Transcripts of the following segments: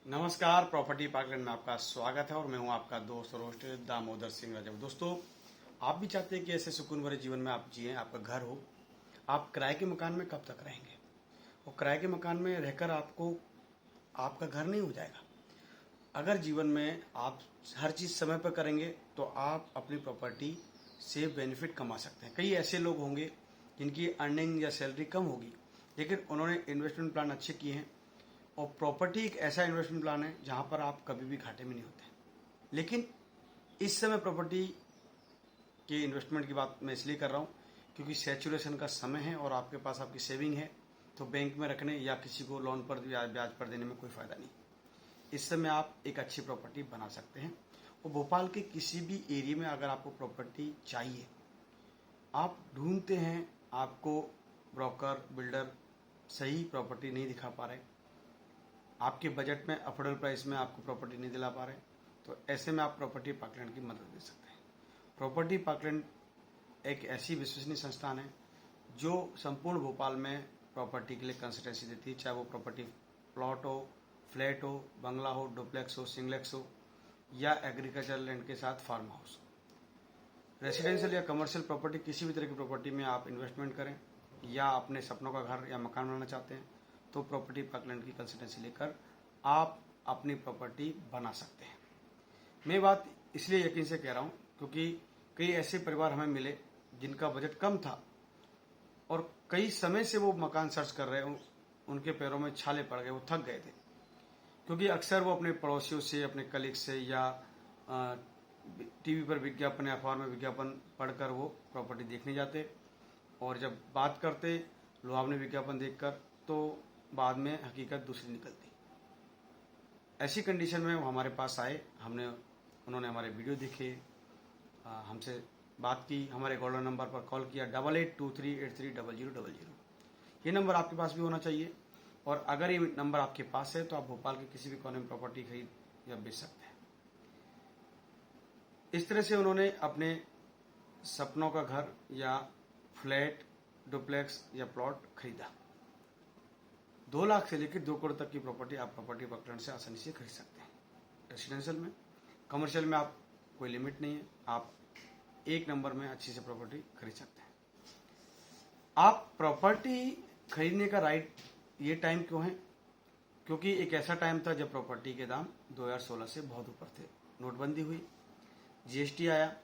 नमस्कार, property parkland में आपका स्वागत है और मैं हूं आपका दोस्त और होस्ट दामोदर सिंह राजव। दोस्तों, आप भी चाहते हैं कि ऐसे सुकून भरे जीवन में आप जिएं, आपका घर हो। आप किराए के मकान में कब तक रहेंगे? और किराए के मकान में रहकर आपको आपका घर नहीं हो जाएगा। अगर जीवन में आप हर चीज़ समय पर करेंगे तो आप अपनी प्रॉपर्टी से बेनिफिट कमा सकते हैं। कई ऐसे लोग होंगे जिनकी अर्निंग या सैलरी कम होगी, लेकिन उन्होंने इन्वेस्टमेंट प्लान अच्छे किए हैं। और प्रॉपर्टी एक ऐसा इन्वेस्टमेंट प्लान है जहां पर आप कभी भी घाटे में नहीं होते। लेकिन इस समय प्रॉपर्टी के इन्वेस्टमेंट की बात मैं इसलिए कर रहा हूं क्योंकि सैचुरेशन का समय है और आपके पास आपकी सेविंग है, तो बैंक में रखने या किसी को लोन पर ब्याज पर देने में कोई फ़ायदा नहीं। इस समय आप एक अच्छी प्रॉपर्टी बना सकते हैं। और भोपाल के किसी भी एरिया में अगर आपको प्रॉपर्टी चाहिए, आप ढूंढते हैं, आपको ब्रोकर बिल्डर सही प्रॉपर्टी नहीं दिखा पा रहे, आपके बजट में अफोर्डेबल प्राइस में आपको प्रॉपर्टी नहीं दिला पा रहे, तो ऐसे में आप प्रॉपर्टी पार्कलैंड की मदद ले सकते हैं। प्रॉपर्टी पार्कलैंड एक ऐसी विश्वसनीय संस्थान है जो संपूर्ण भोपाल में प्रॉपर्टी के लिए कंसल्टेंसी देती है, चाहे वो प्रॉपर्टी प्लॉट हो, फ्लैट हो, बंगला हो, डुप्लेक्स हो, सिंगलेक्स हो या एग्रीकल्चर लैंड के साथ फार्म हाउस हो। रेसिडेंशियल या कमर्शियल प्रॉपर्टी, किसी भी तरह की प्रॉपर्टी में आप इन्वेस्टमेंट करें या अपने सपनों का घर या मकान बनाना चाहते हैं तो प्रॉपर्टी पार्कलैंड की कंसल्टेंसी लेकर आप अपनी प्रॉपर्टी बना सकते हैं। मैं बात इसलिए यकीन से कह रहा हूँ क्योंकि कई ऐसे परिवार हमें मिले जिनका बजट कम था और कई समय से वो मकान सर्च कर रहे हैं, उनके पैरों में छाले पड़ गए, वो थक गए थे। क्योंकि अक्सर वो अपने पड़ोसियों से, अपने कलीग से या टीवी पर विज्ञापन या अखबार में विज्ञापन पढ़कर वो प्रॉपर्टी देखने जाते और जब बात करते लुभावनी विज्ञापन देखकर तो बाद में हकीकत दूसरी निकलती। ऐसी कंडीशन में वो हमारे पास आए, उन्होंने हमारे वीडियो देखे, हमसे बात की, हमारे गोल्डन नंबर पर कॉल किया 8823830000। ये नंबर आपके पास भी होना चाहिए और अगर ये नंबर आपके पास है तो आप भोपाल के किसी भी कोने में प्रॉपर्टी खरीद या बेच सकते हैं। इस तरह से उन्होंने अपने सपनों का घर या फ्लैट, डुप्लेक्स या प्लॉट खरीदा। 2 लाख से लेकर 2 करोड़ तक की प्रॉपर्टी आप प्रॉपर्टी पार्कलैंड से आसानी से खरीद सकते हैं। रेसिडेंशियल में, कमर्शियल में आप कोई लिमिट नहीं है, आप एक नंबर में अच्छी से प्रॉपर्टी खरीद सकते हैं। आप प्रॉपर्टी खरीदने का राइट ये टाइम क्यों है? क्योंकि एक ऐसा टाइम था जब प्रॉपर्टी के दाम 2016 से बहुत ऊपर थे। नोटबंदी हुई, जीएसटी आया,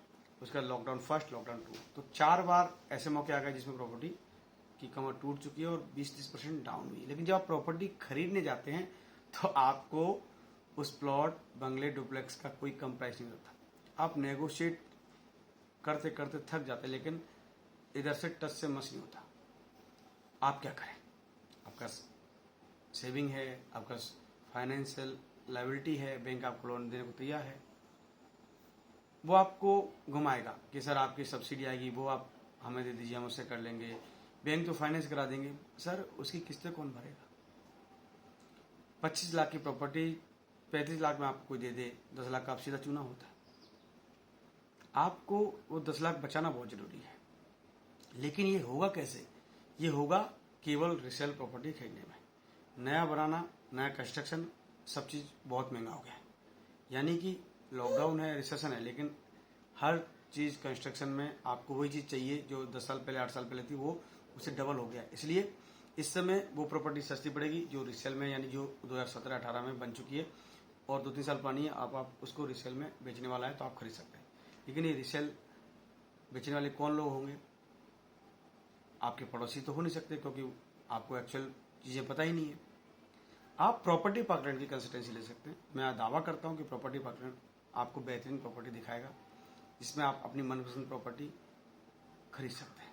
उसका लॉकडाउन फर्स्ट, लॉकडाउन 2, तो 4 बार ऐसे मौके आ गए जिसमें प्रॉपर्टी की कमर टूट चुकी है और 20-30% डाउन हुई। लेकिन जब आप प्रॉपर्टी खरीदने जाते हैं तो आपको उस प्लॉट, बंगले, डुप्लेक्स का कोई कम प्राइस नहीं होता। आप नेगोशिएट करते करते थक जाते, लेकिन इधर से टच से मस नहीं होता। आप क्या करें? आपका सेविंग है, आपका फाइनेंशियल लायबिलिटी है, बैंक आपको लोन देने को तैयार है, वो आपको घुमाएगा कि सर आपकी सब्सिडी आएगी, वो आप हमें दे दीजिए, हम उससे कर लेंगे, बैंक तो फाइनेंस करा देंगे। सर उसकी किस्तें कौन भरेगा? 25 लाख की प्रॉपर्टी 35 लाख में आपको कोई दे दे, 10 लाख का आप सीधा चूना होता है। आपको वो 10 लाख बचाना बहुत जरूरी है। लेकिन ये होगा कैसे? ये होगा केवल रिसेल प्रॉपर्टी खरीदने में। नया बनाना, नया कंस्ट्रक्शन, सब चीज़ बहुत महंगा हो गया है। यानी कि लॉकडाउन है, रिसेशन है, लेकिन हर चीज़ कंस्ट्रक्शन में आपको वही चीज़ चाहिए जो 10 साल पहले, 8 साल पहले थी, वो उससे डबल हो गया। इसलिए इस समय वो प्रॉपर्टी सस्ती पड़ेगी जो रिसेल में, यानी जो 2017-18 में बन चुकी है और 2-3 साल पुरानी है, आप उसको रिसेल में बेचने वाला है तो आप खरीद सकते हैं। लेकिन ये रिसेल बेचने वाले कौन लोग होंगे? आपके पड़ोसी तो हो नहीं सकते क्योंकि आपको एक्चुअल चीज़ें पता ही नहीं है। आप प्रॉपर्टी पार्कलैंड की कंसल्टेंसी ले सकते हैं। मैं दावा करता हूँ कि प्रॉपर्टी पार्कलैंड आपको बेहतरीन प्रॉपर्टी दिखाएगा जिसमें आप अपनी मनपसंद प्रॉपर्टी खरीद सकते हैं।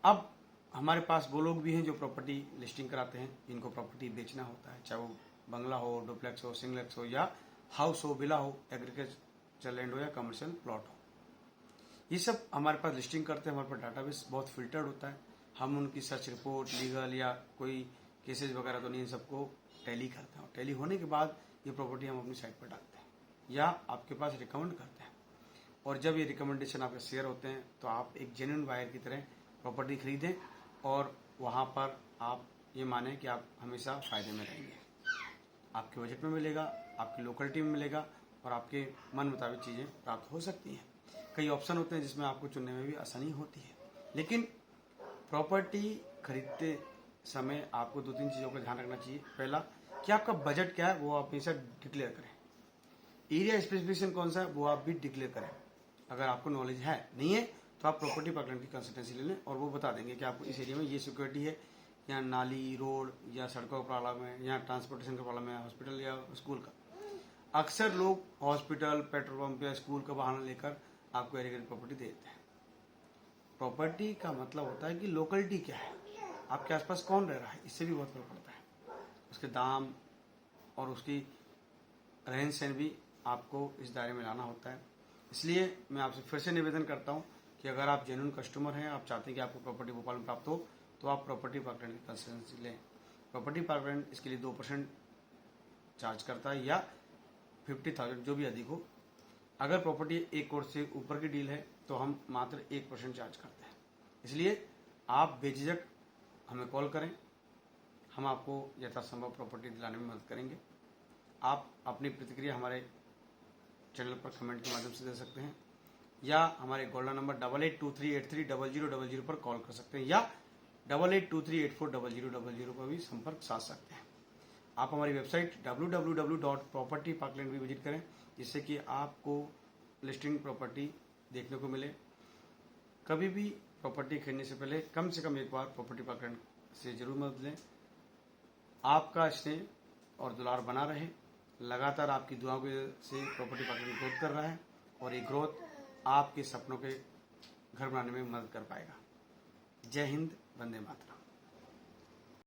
अब हमारे पास वो लोग भी हैं जो प्रॉपर्टी लिस्टिंग कराते हैं, जिनको प्रॉपर्टी बेचना होता है, चाहे वो बंगला हो, डुप्लेक्स हो, सिंगलेक्स हो या हाउस हो, विला हो, एग्रीकल्चर लैंड हो या कमर्शियल प्लॉट हो। ये सब हमारे पास लिस्टिंग करते हैं। हमारे पास डाटाबेस बहुत फिल्टर्ड होता है। हम उनकी सर्च रिपोर्ट, लीगल या कोई केसेज वगैरह तो नहीं, इन सबको टैली करते हैं। टैली होने के बाद ये प्रॉपर्टी हम अपनी साइट पर डालते हैं या आपके पास रिकमेंड करते हैं। और जब ये रिकमेंडेशन आपके शेयर होते हैं तो आप एक जेन्युइन बायर की तरह प्रॉपर्टी खरीदें और वहाँ पर आप ये माने कि आप हमेशा फ़ायदे में रहेंगे। आपके बजट में मिलेगा, आपकी लोकेलिटी में मिलेगा और आपके मन मुताबिक चीज़ें प्राप्त हो सकती हैं। कई ऑप्शन होते हैं जिसमें आपको चुनने में भी आसानी होती है, लेकिन प्रॉपर्टी खरीदते समय आपको 2-3 चीज़ों का ध्यान रखना चाहिए। पहला कि आपका बजट क्या है वो आप हमेशा डिक्लेयर करें। एरिया स्पेसिफिकेशन कौन सा है वो आप भी डिक्लेयर करें। अगर आपको नॉलेज है नहीं है तो आप प्रॉपर्टी पार्कलैंड की कंसल्टेंसी ले लें और वो बता देंगे कि आपको इस एरिया में ये सिक्योरिटी है, या नाली रोड या सड़कों का प्रॉब्लम है, या ट्रांसपोर्टेशन का प्रॉब्लम है, हॉस्पिटल या स्कूल का। अक्सर लोग हॉस्पिटल, पेट्रोल पंप या स्कूल का बहाना लेकर आपको एरिया की प्रॉपर्टी दे देते हैं। प्रॉपर्टी का मतलब होता है कि लोकेलिटी क्या है, आपके आसपास कौन रह रहा है, इससे भी बहुत फर्क पड़ता है। उसके दाम और उसकी रहन सहन भी आपको इस दायरे में लाना होता है। इसलिए मैं आपसे फिर से निवेदन करता हूँ कि अगर आप जेन्युइन कस्टमर हैं, आप चाहते हैं कि आपको प्रॉपर्टी भोपाल में प्राप्त हो, तो आप प्रॉपर्टी पार्कलैंड की कंसल्टेंसी लें। प्रॉपर्टी पार्कलैंड इसके लिए 2% चार्ज करता है या 50,000 जो भी अधिक हो। अगर प्रॉपर्टी 1 करोड़ से ऊपर की डील है तो हम मात्र 1% चार्ज करते हैं। इसलिए आप बेझिझक हमें कॉल करें, हम आपको यथासंभव प्रॉपर्टी दिलाने में मदद करेंगे। आप अपनी प्रतिक्रिया हमारे चैनल पर कमेंट के माध्यम से दे सकते हैं या हमारे गोल्डन नंबर 8823830000 पर कॉल कर सकते हैं या 8823840000 पर भी संपर्क साध सकते हैं। आप हमारी वेबसाइट www.propertyparkland भी विजिट करें, जिससे कि आपको लिस्टिंग प्रॉपर्टी देखने को मिले। कभी भी प्रॉपर्टी खरीदने से पहले कम से कम एक बार प्रॉपर्टी पार्कलैंड से जरूर मदद लें। आपका स्नेह और दुलार बना रहे। लगातार आपकी दुआओं की वजह से प्रॉपर्टी पार्कलैंड ग्रोथ कर रहा है और ये ग्रोथ आपके सपनों के घर बनाने में मदद कर पाएगा। जय हिंद, वंदे मातरम।